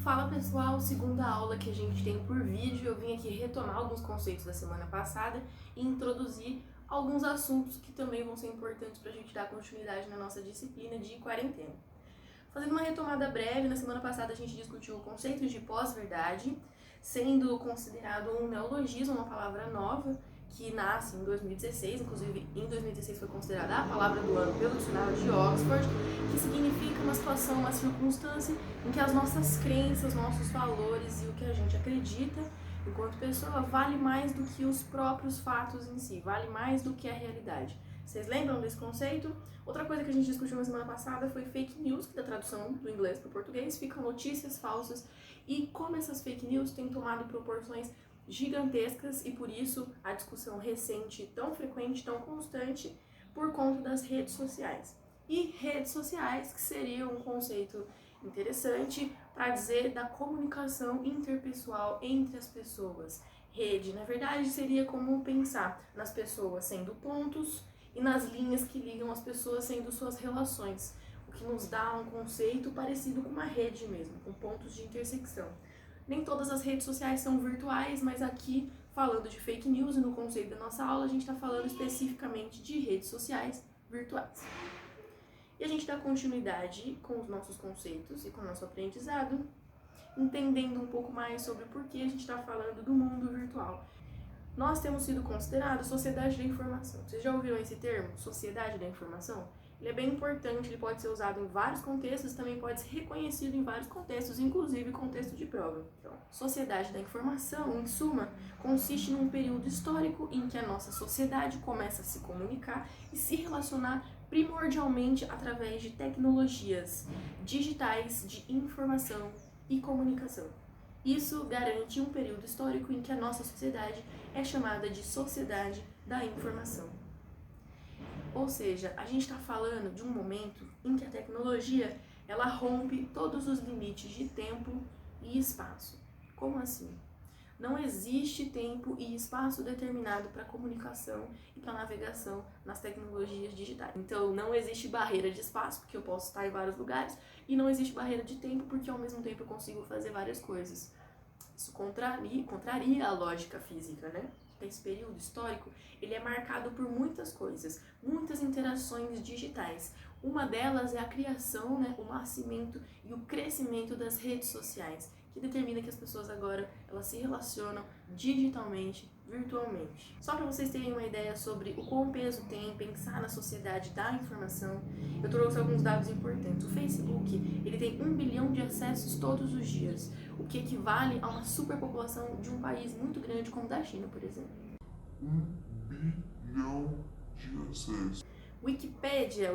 Fala pessoal, segunda aula que a gente tem por vídeo, eu vim aqui retomar alguns conceitos da semana passada e introduzir alguns assuntos que também vão ser importantes para a gente dar continuidade na nossa disciplina de quarentena. Fazendo uma retomada breve, na semana passada a gente discutiu o conceito de pós-verdade, sendo considerado um neologismo, uma palavra nova, que nasce em 2016, inclusive em 2016 foi considerada a palavra do ano pelo dicionário de Oxford, que significa uma situação, uma circunstância em que as nossas crenças, nossos valores e o que a gente acredita enquanto pessoa vale mais do que os próprios fatos em si, vale mais do que a realidade. Vocês lembram desse conceito? Outra coisa que a gente discutiu na semana passada foi fake news, que da tradução do inglês para o português ficam notícias falsas, e como essas fake news têm tomado proporções gigantescas e por isso a discussão recente tão frequente, tão constante, por conta das redes sociais. E redes sociais, que seria um conceito interessante para dizer da comunicação interpessoal entre as pessoas. Rede, na verdade, seria como pensar nas pessoas sendo pontos e nas linhas que ligam as pessoas sendo suas relações, o que nos dá um conceito parecido com uma rede mesmo, com pontos de intersecção. Nem todas as redes sociais são virtuais, mas aqui, falando de fake news e no conceito da nossa aula, a gente está falando especificamente de redes sociais virtuais. E a gente dá continuidade com os nossos conceitos e com o nosso aprendizado, entendendo um pouco mais sobre por que a gente está falando do mundo virtual. Nós temos sido considerados sociedade da informação. Vocês já ouviram esse termo, sociedade da informação? Ele é bem importante, ele pode ser usado em vários contextos, também pode ser reconhecido em vários contextos, inclusive contexto de prova. Então, sociedade da informação, em suma, consiste num período histórico em que a nossa sociedade começa a se comunicar e se relacionar primordialmente através de tecnologias digitais de informação e comunicação. Isso garante um período histórico em que a nossa sociedade é chamada de sociedade da informação. Ou seja, a gente está falando de um momento em que a tecnologia ela rompe todos os limites de tempo e espaço. Como assim? Não existe tempo e espaço determinado para comunicação e para navegação nas tecnologias digitais. Então, não existe barreira de espaço, porque eu posso estar em vários lugares, e não existe barreira de tempo, porque ao mesmo tempo eu consigo fazer várias coisas. Isso contraria a lógica física, né? Esse período histórico, ele é marcado por muitas coisas, muitas interações digitais. Uma delas é a criação, né, o nascimento e o crescimento das redes sociais, que determina que as pessoas agora elas se relacionam digitalmente, virtualmente. Só para vocês terem uma ideia sobre o quão peso tem pensar na sociedade da informação, eu trouxe alguns dados importantes. O Facebook, ele tem 1 bilhão de acessos todos os dias, o que equivale a uma superpopulação de um país muito grande como o da China, por exemplo. 1 bilhão de acessos. Wikipedia,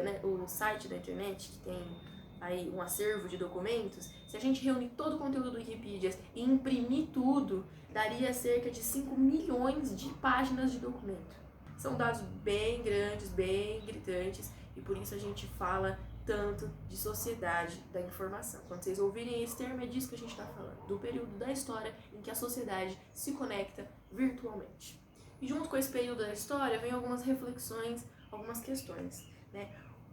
né, o site da internet que tem aí um acervo de documentos, se a gente reunir todo o conteúdo do Wikipedia e imprimir tudo, daria cerca de 5 milhões de páginas de documento. São dados bem grandes, bem gritantes, e por isso a gente fala tanto de sociedade da informação. Quando vocês ouvirem esse termo, é disso que a gente está falando, do período da história em que a sociedade se conecta virtualmente. E junto com esse período da história, vem algumas reflexões, algumas questões, né?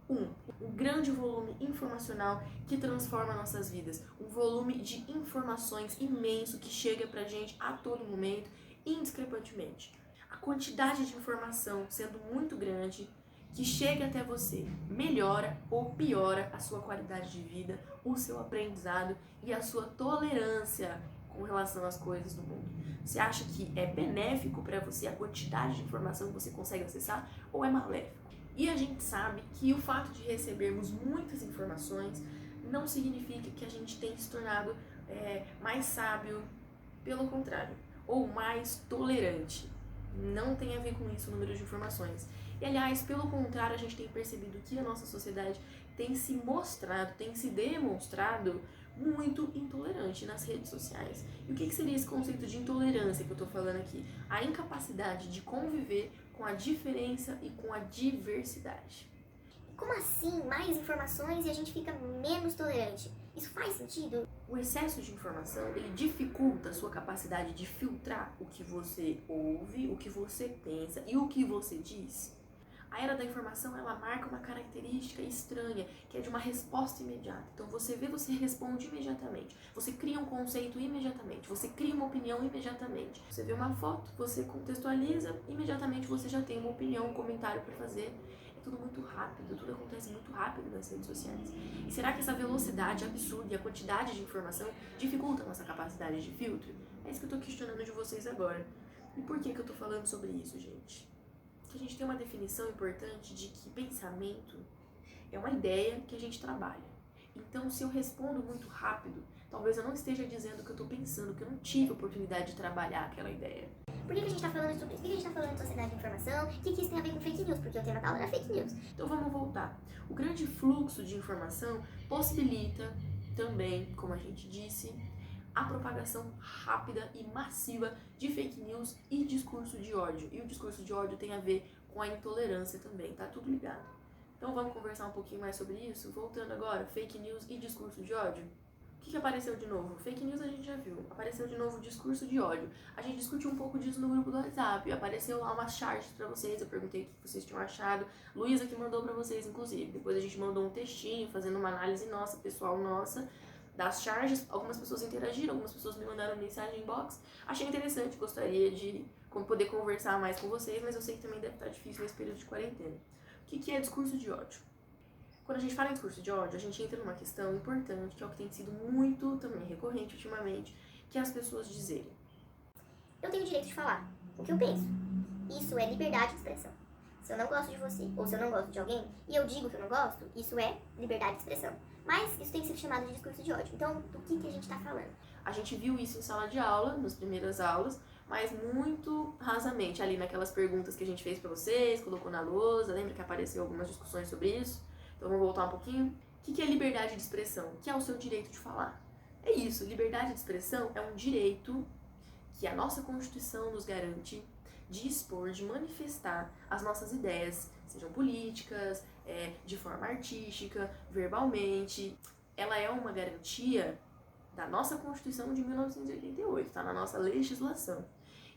Um grande volume informacional que transforma nossas vidas, um volume de informações imenso que chega pra gente a todo momento, indiscrepantemente. A quantidade de informação sendo muito grande, que chega até você, melhora ou piora a sua qualidade de vida, o seu aprendizado e a sua tolerância com relação às coisas do mundo. Você acha que é benéfico para você a quantidade de informação que você consegue acessar ou é maléfico? E a gente sabe que o fato de recebermos muitas informações não significa que a gente tenha se tornado mais sábio, pelo contrário, ou mais tolerante. Não tem a ver com isso o número de informações. E aliás, pelo contrário, a gente tem percebido que a nossa sociedade tem se mostrado, tem se demonstrado muito intolerante nas redes sociais. E o que seria esse conceito de intolerância que eu estou falando aqui? A incapacidade de conviver com a diferença e com a diversidade. Como assim? Mais informações e a gente fica menos tolerante? Isso faz sentido? O excesso de informação, ele dificulta a sua capacidade de filtrar o que você ouve, o que você pensa e o que você diz. A era da informação, ela marca uma característica estranha, que é de uma resposta imediata. Então você vê, você responde imediatamente. Você cria um conceito imediatamente. Você cria uma opinião imediatamente. Você vê uma foto, você contextualiza, imediatamente você já tem uma opinião, um comentário para fazer. É tudo muito rápido, tudo acontece muito rápido nas redes sociais. E será que essa velocidade absurda e a quantidade de informação dificulta a nossa capacidade de filtro? É isso que eu tô questionando de vocês agora. E por que eu tô falando sobre isso, gente? Que a gente tem uma definição importante de que pensamento é uma ideia que a gente trabalha. Então, se eu respondo muito rápido, talvez eu não esteja dizendo que eu estou pensando, que eu não tive a oportunidade de trabalhar aquela ideia. Por que a gente tá falando sobre isso? Por que a gente tá falando de sociedade de informação? O que isso tem a ver com fake news? Porque o tema da aula era fake news. Então vamos voltar. O grande fluxo de informação possibilita também, como a gente disse, a propagação rápida e massiva de fake news e discurso de ódio. E o discurso de ódio tem a ver com a intolerância também, tá tudo ligado. Então vamos conversar um pouquinho mais sobre isso. Voltando agora, fake news e discurso de ódio. O que apareceu de novo? Fake news a gente já viu. Apareceu de novo discurso de ódio. A gente discutiu um pouco disso no grupo do WhatsApp. Apareceu lá umas charges pra vocês. Eu perguntei o que vocês tinham achado. Luísa que mandou pra vocês, inclusive. Depois a gente mandou um textinho, fazendo uma análise nossa, pessoal nossa, das charges. Algumas pessoas interagiram, algumas pessoas me mandaram mensagem inbox. Achei interessante, gostaria de poder conversar mais com vocês, mas eu sei que também deve estar difícil nesse período de quarentena. O que é discurso de ódio? Quando a gente fala em discurso de ódio, a gente entra numa questão importante, que é o que tem sido muito também recorrente ultimamente, que é as pessoas dizerem: eu tenho o direito de falar o que eu penso. Isso é liberdade de expressão. Se eu não gosto de você, ou se eu não gosto de alguém, e eu digo que eu não gosto, isso é liberdade de expressão. Mas isso tem sido chamado de discurso de ódio. Então, do que a gente tá falando? A gente viu isso em sala de aula, nas primeiras aulas, mas muito rasamente, ali naquelas perguntas que a gente fez pra vocês, colocou na lousa, lembra que apareceu algumas discussões sobre isso? Então vamos voltar um pouquinho. O que é liberdade de expressão? Que é o seu direito de falar. É isso, liberdade de expressão é um direito que a nossa Constituição nos garante de expor, de manifestar as nossas ideias, sejam políticas, de forma artística, verbalmente. Ela é uma garantia da nossa Constituição de 1988, está na nossa legislação.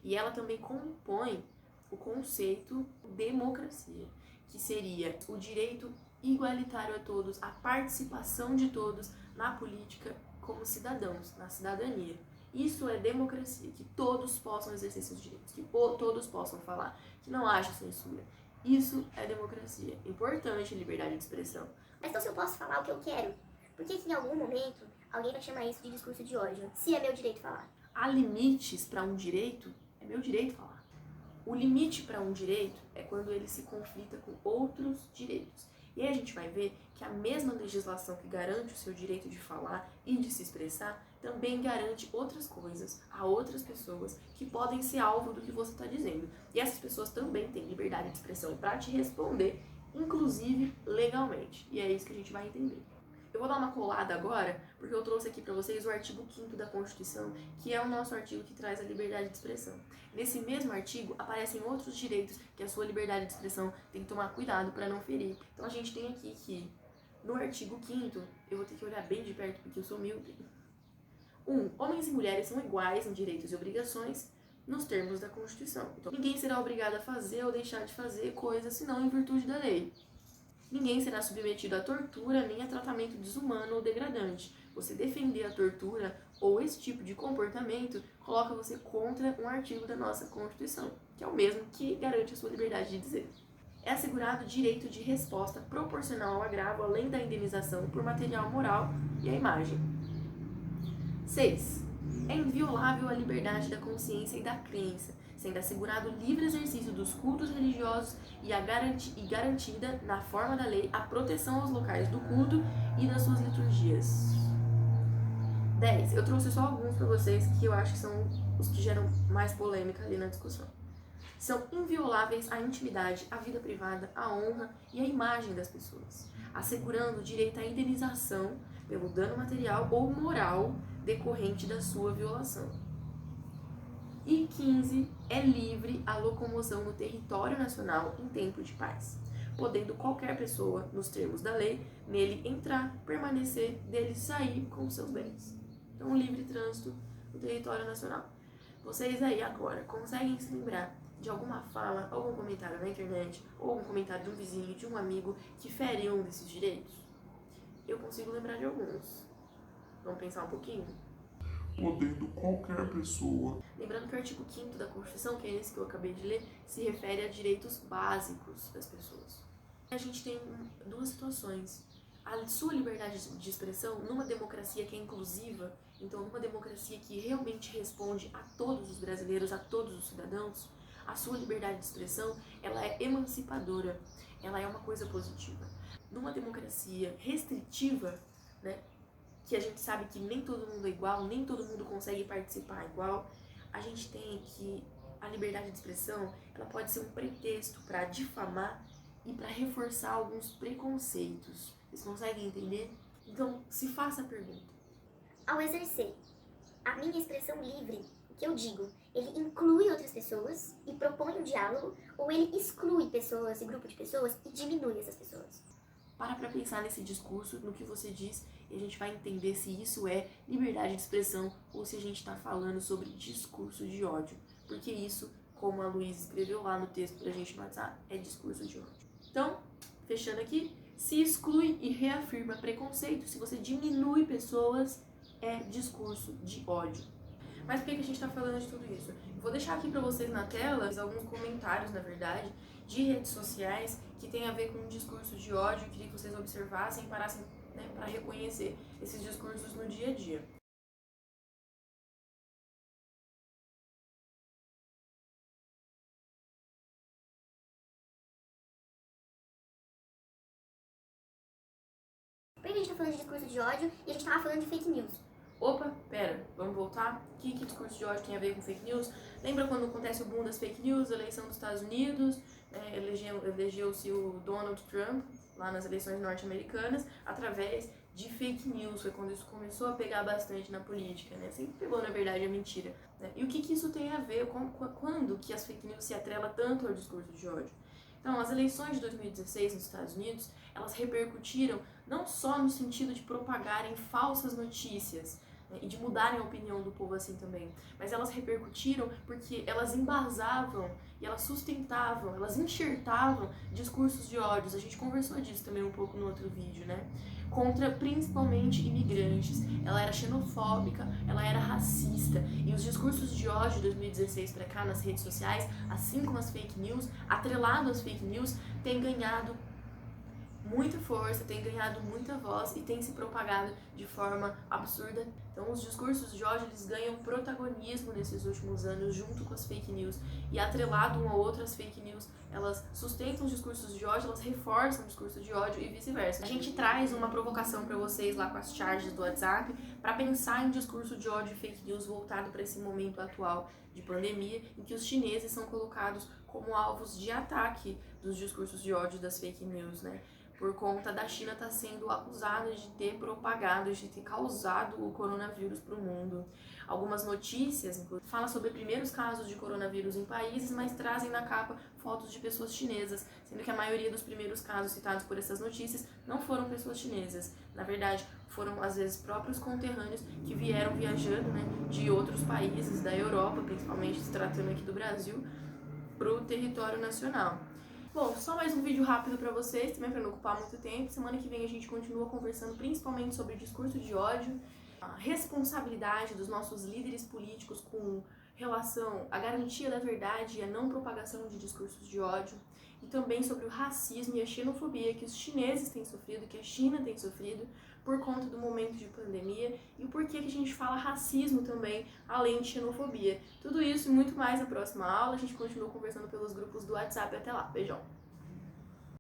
E ela também compõe o conceito democracia, que seria o direito igualitário a todos, a participação de todos na política como cidadãos, na cidadania. Isso é democracia, que todos possam exercer seus direitos, que todos possam falar, que não haja censura. Isso é democracia. Importante, liberdade de expressão. Mas então se eu posso falar o que eu quero, por que em algum momento alguém vai chamar isso de discurso de ódio, se é meu direito falar? Há limites para um direito, é meu direito falar. O limite para um direito é quando ele se conflita com outros direitos. E aí a gente vai ver que a mesma legislação que garante o seu direito de falar e de se expressar também garante outras coisas a outras pessoas que podem ser alvo do que você está dizendo. E essas pessoas também têm liberdade de expressão para te responder, inclusive legalmente. E é isso que a gente vai entender. Eu vou dar uma colada agora, porque eu trouxe aqui para vocês o artigo 5º da Constituição, que é o nosso artigo que traz a liberdade de expressão. Nesse mesmo artigo aparecem outros direitos que a sua liberdade de expressão tem que tomar cuidado para não ferir. Então a gente tem aqui que no artigo 5º, eu vou ter que olhar bem de perto porque eu sou míope. 1. Homens e mulheres são iguais em direitos e obrigações nos termos da Constituição. Então ninguém será obrigado a fazer ou deixar de fazer coisas senão em virtude da lei. Ninguém será submetido a tortura nem a tratamento desumano ou degradante. Você defender a tortura ou esse tipo de comportamento coloca você contra um artigo da nossa Constituição, que é o mesmo que garante a sua liberdade de dizer. É assegurado o direito de resposta proporcional ao agravo, além da indenização por material moral e a imagem. 6. É inviolável a liberdade da consciência e da crença, sendo assegurado o livre exercício dos cultos religiosos e garantida, na forma da lei, a proteção aos locais do culto e das suas liturgias. 10. Eu trouxe só alguns para vocês que eu acho que são os que geram mais polêmica ali na discussão. São invioláveis a intimidade, a vida privada, a honra e a imagem das pessoas, assegurando o direito à indenização pelo dano material ou moral decorrente da sua violação. E 15. É livre a locomoção no território nacional em tempo de paz, podendo qualquer pessoa, nos termos da lei, nele entrar, permanecer, dele sair com seus bens. Então, livre trânsito no território nacional. Vocês aí agora conseguem se lembrar de alguma fala, algum comentário na internet, ou algum comentário de um vizinho, de um amigo, que fere um desses direitos? Eu consigo lembrar de alguns. Vamos pensar um pouquinho? Podendo qualquer pessoa. Lembrando que o artigo 5º da Constituição, que é esse que eu acabei de ler, se refere a direitos básicos das pessoas. A gente tem duas situações. A sua liberdade de expressão numa democracia que é inclusiva, então numa democracia que realmente responde a todos os brasileiros, a todos os cidadãos, a sua liberdade de expressão, ela é emancipadora, ela é uma coisa positiva. Numa democracia restritiva, né, que a gente sabe que nem todo mundo é igual, nem todo mundo consegue participar igual, a gente tem que a liberdade de expressão, ela pode ser um pretexto para difamar e para reforçar alguns preconceitos. Vocês conseguem entender? Então, se faça a pergunta. Ao exercer a minha expressão livre, o que eu digo, ele inclui outras pessoas e propõe um diálogo, ou ele exclui pessoas e grupo de pessoas e diminui essas pessoas? Para pensar nesse discurso, no que você diz, e a gente vai entender se isso é liberdade de expressão ou se a gente está falando sobre discurso de ódio. Porque isso, como a Luísa escreveu lá no texto pra gente no WhatsApp, é discurso de ódio. Então, fechando aqui, se exclui e reafirma preconceito, se você diminui pessoas, é discurso de ódio. Mas por que a gente está falando de tudo isso? Eu vou deixar aqui para vocês na tela alguns comentários, na verdade, de redes sociais que tem a ver com um discurso de ódio. Eu queria que vocês observassem e parassem, né, para reconhecer esses discursos no dia a dia. Por que a gente tá falando de discurso de ódio e a gente tava falando de fake news? Opa, pera, vamos voltar? Que discurso de ódio tem a ver com fake news? Lembra quando acontece o boom das fake news, a eleição dos Estados Unidos, elegeu-se o Donald Trump lá nas eleições norte-americanas através de fake news? Foi quando isso começou a pegar bastante na política, né? Sempre pegou, na verdade, a mentira. Né? E o que isso tem a ver? Quando que as fake news se atrelam tanto ao discurso de ódio? Então, as eleições de 2016 nos Estados Unidos, elas repercutiram não só no sentido de propagarem falsas notícias, né, e de mudarem a opinião do povo assim também, mas elas repercutiram porque elas embasavam e elas sustentavam, elas enxertavam discursos de ódios. A gente conversou disso também um pouco no outro vídeo, né? Contra principalmente imigrantes. Ela era xenofóbica, ela era racista, e os discursos de ódio de 2016 para cá nas redes sociais, assim como as fake news, atrelado às fake news, tem ganhado muita força, tem ganhado muita voz e tem se propagado de forma absurda. Então os discursos de ódio, eles ganham protagonismo nesses últimos anos junto com as fake news, e atrelado um ao outro, as fake news, elas sustentam os discursos de ódio, elas reforçam o discurso de ódio e vice-versa. A gente traz uma provocação para vocês lá com as charges do WhatsApp para pensar em discurso de ódio e fake news voltado para esse momento atual de pandemia, em que os chineses são colocados como alvos de ataque dos discursos de ódio das fake news, né? Por conta da China estar sendo acusada de ter propagado, de ter causado o coronavírus para o mundo. Algumas notícias, inclusive, falam sobre primeiros casos de coronavírus em países, mas trazem na capa fotos de pessoas chinesas, sendo que a maioria dos primeiros casos citados por essas notícias não foram pessoas chinesas. Na verdade, foram às vezes próprios conterrâneos que vieram viajando, né, de outros países, da Europa, principalmente se tratando aqui do Brasil, para o território nacional. Bom, só mais um vídeo rápido pra vocês, também pra não ocupar muito tempo. Semana que vem a gente continua conversando principalmente sobre discurso de ódio, a responsabilidade dos nossos líderes políticos com relação à garantia da verdade e a não propagação de discursos de ódio, e também sobre o racismo e a xenofobia que os chineses têm sofrido, que a China tem sofrido por conta do momento de pandemia, e o porquê que a gente fala racismo também, além de xenofobia. Tudo isso e muito mais na próxima aula. A gente continua conversando pelos grupos do WhatsApp. Até lá. Beijão!